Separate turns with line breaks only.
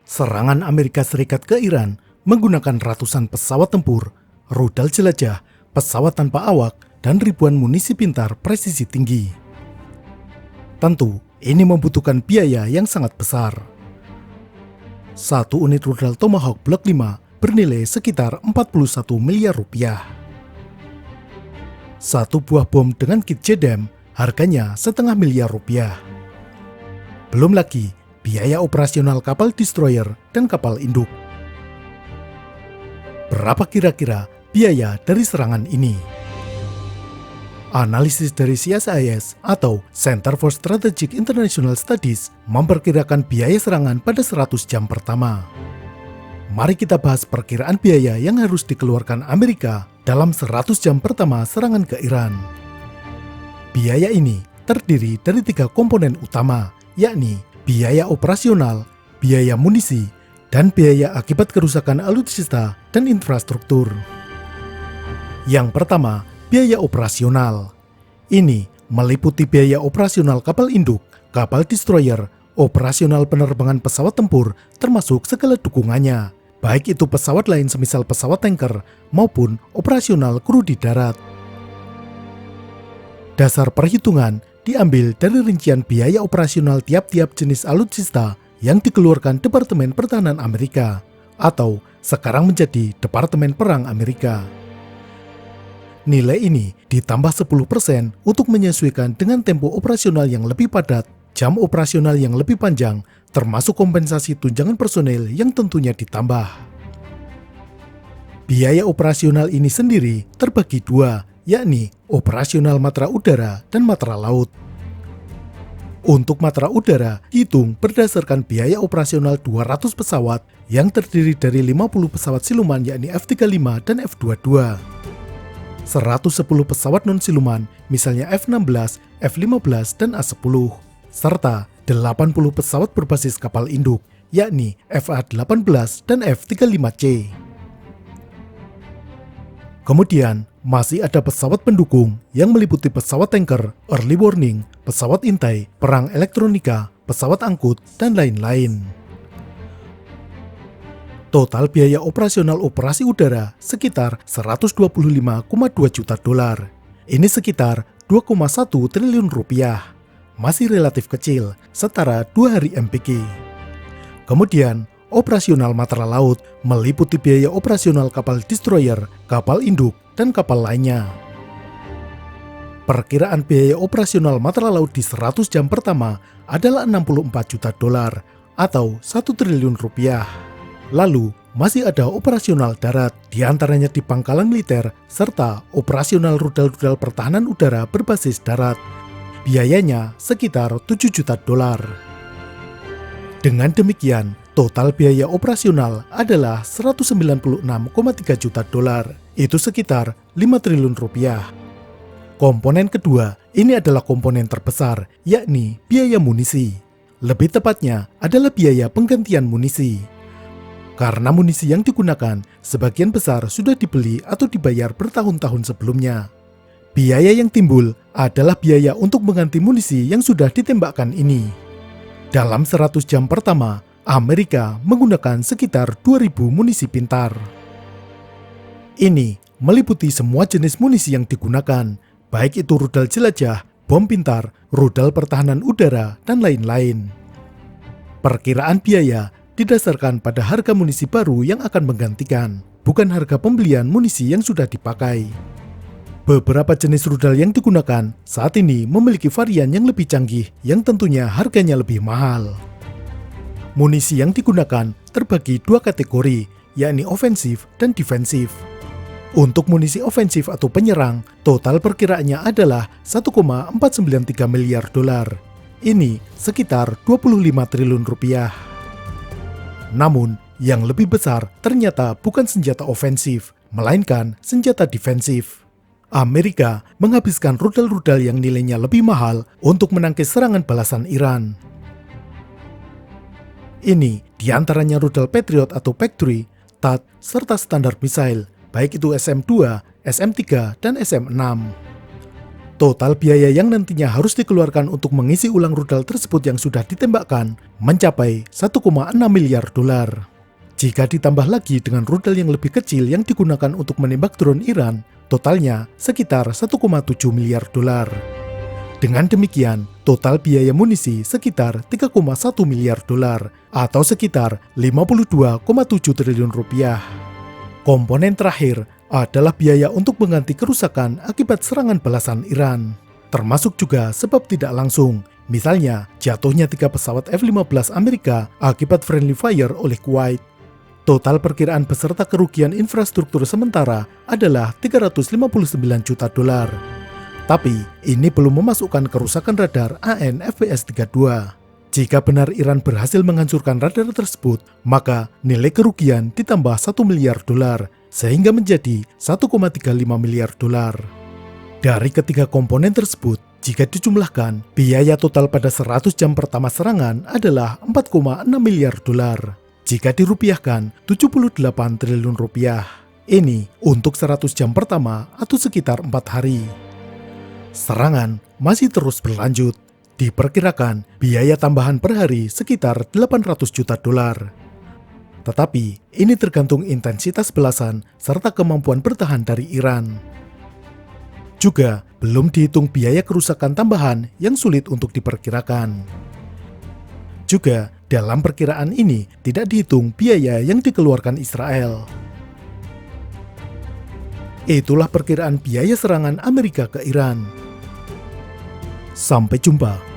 Serangan Amerika Serikat ke Iran menggunakan ratusan pesawat tempur, rudal jelajah, pesawat tanpa awak, dan ribuan munisi pintar presisi tinggi. Tentu, ini membutuhkan biaya yang sangat besar. Satu unit rudal Tomahawk Block 5 bernilai sekitar 41 miliar rupiah. Satu buah bom dengan kit JDAM harganya setengah miliar rupiah. Belum lagi biaya operasional kapal destroyer dan kapal induk. Berapa kira-kira biaya dari serangan ini? Analisis dari CSIS atau Center for Strategic International Studies memperkirakan biaya serangan pada 100 jam pertama. Mari kita bahas perkiraan biaya yang harus dikeluarkan Amerika dalam 100 jam pertama serangan ke Iran. Biaya ini terdiri dari 3 komponen utama, yakni biaya operasional, biaya munisi, dan biaya akibat kerusakan alutsista dan infrastruktur. Yang pertama, biaya operasional. Ini meliputi biaya operasional kapal induk, kapal destroyer, operasional penerbangan pesawat tempur, termasuk segala dukungannya, baik itu pesawat lain semisal pesawat tanker maupun operasional kru di darat. Dasar perhitungan diambil dari rincian biaya operasional tiap-tiap jenis alutsista yang dikeluarkan Departemen Pertahanan Amerika, atau sekarang menjadi Departemen Perang Amerika. Nilai ini ditambah 10% untuk menyesuaikan dengan tempo operasional yang lebih padat, jam operasional yang lebih panjang, termasuk kompensasi tunjangan personel yang tentunya ditambah. Biaya operasional ini sendiri terbagi dua, yakni operasional matra udara dan matra laut. Untuk matra udara, hitung berdasarkan biaya operasional 200 pesawat yang terdiri dari 50 pesawat siluman yakni F-35 dan F-22. 110 pesawat non-siluman, misalnya F-16, F-15, dan A-10, serta 80 pesawat berbasis kapal induk, yakni FA-18 dan F-35C. Kemudian, masih ada pesawat pendukung yang meliputi pesawat tanker, early warning, pesawat intai, perang elektronika, pesawat angkut, dan lain-lain. Total biaya operasional operasi udara sekitar 125,2 juta dolar. Ini sekitar 2,1 triliun rupiah. Masih relatif kecil, setara 2 hari MPG. Kemudian, operasional matra laut meliputi biaya operasional kapal destroyer, kapal induk, dan kapal lainnya. Perkiraan biaya operasional matra laut di 100 jam pertama adalah 64 juta dolar atau 1 triliun rupiah. Lalu, masih ada operasional darat, diantaranya di pangkalan militer, serta operasional rudal-rudal pertahanan udara berbasis darat. Biayanya sekitar 7 juta dolar. Dengan demikian, total biaya operasional adalah 196,3 juta dolar. Itu sekitar 5 triliun rupiah. Komponen kedua, ini adalah komponen terbesar, yakni biaya munisi. Lebih tepatnya adalah biaya penggantian munisi. Karena munisi yang digunakan sebagian besar sudah dibeli atau dibayar bertahun-tahun sebelumnya. Biaya yang timbul adalah biaya untuk mengganti munisi yang sudah ditembakkan ini. Dalam 100 jam pertama, Amerika menggunakan sekitar 2.000 munisi pintar. Ini meliputi semua jenis munisi yang digunakan, baik itu rudal jelajah, bom pintar, rudal pertahanan udara, dan lain-lain. Perkiraan biaya didasarkan pada harga munisi baru yang akan menggantikan, bukan harga pembelian munisi yang sudah dipakai. Beberapa jenis rudal yang digunakan saat ini memiliki varian yang lebih canggih yang tentunya harganya lebih mahal. Munisi yang digunakan terbagi dua kategori, yakni ofensif dan defensif. Untuk munisi ofensif atau penyerang, total perkiraannya adalah 1,493 miliar dolar. Ini sekitar 25 triliun rupiah. Namun, yang lebih besar ternyata bukan senjata ofensif, melainkan senjata defensif. Amerika menghabiskan rudal-rudal yang nilainya lebih mahal untuk menangkis serangan balasan Iran. Ini diantaranya rudal Patriot atau PAC-3, THAAD, serta standar misail, baik itu SM-2, SM-3, dan SM-6. Total biaya yang nantinya harus dikeluarkan untuk mengisi ulang rudal tersebut yang sudah ditembakkan mencapai 1,6 miliar dolar. Jika ditambah lagi dengan rudal yang lebih kecil yang digunakan untuk menembak drone Iran, totalnya sekitar 1,7 miliar dolar. Dengan demikian, total biaya munisi sekitar 3,1 miliar dolar atau sekitar 52,7 triliun rupiah. Komponen terakhir adalah biaya untuk mengganti kerusakan akibat serangan balasan Iran, termasuk juga sebab tidak langsung, misalnya jatuhnya 3 pesawat F-15 Amerika akibat friendly fire oleh Kuwait. Total perkiraan beserta kerugian infrastruktur sementara adalah 359 juta dolar. Tapi, ini belum memasukkan kerusakan radar AN/FPS-32. Jika benar Iran berhasil menghancurkan radar tersebut, maka nilai kerugian ditambah 1 miliar dolar, sehingga menjadi 1,35 miliar dolar. Dari ketiga komponen tersebut, jika dijumlahkan, biaya total pada 100 jam pertama serangan adalah 4,6 miliar dolar. Jika dirupiahkan, 78 triliun rupiah. Ini untuk 100 jam pertama atau sekitar 4 hari. Serangan masih terus berlanjut. Diperkirakan biaya tambahan per hari sekitar 800 juta dolar. Tetapi ini tergantung intensitas belasan serta kemampuan bertahan dari Iran. Juga belum dihitung biaya kerusakan tambahan yang sulit untuk diperkirakan. Juga dalam perkiraan ini tidak dihitung biaya yang dikeluarkan Israel. Itulah perkiraan biaya serangan Amerika ke Iran. Sampai jumpa.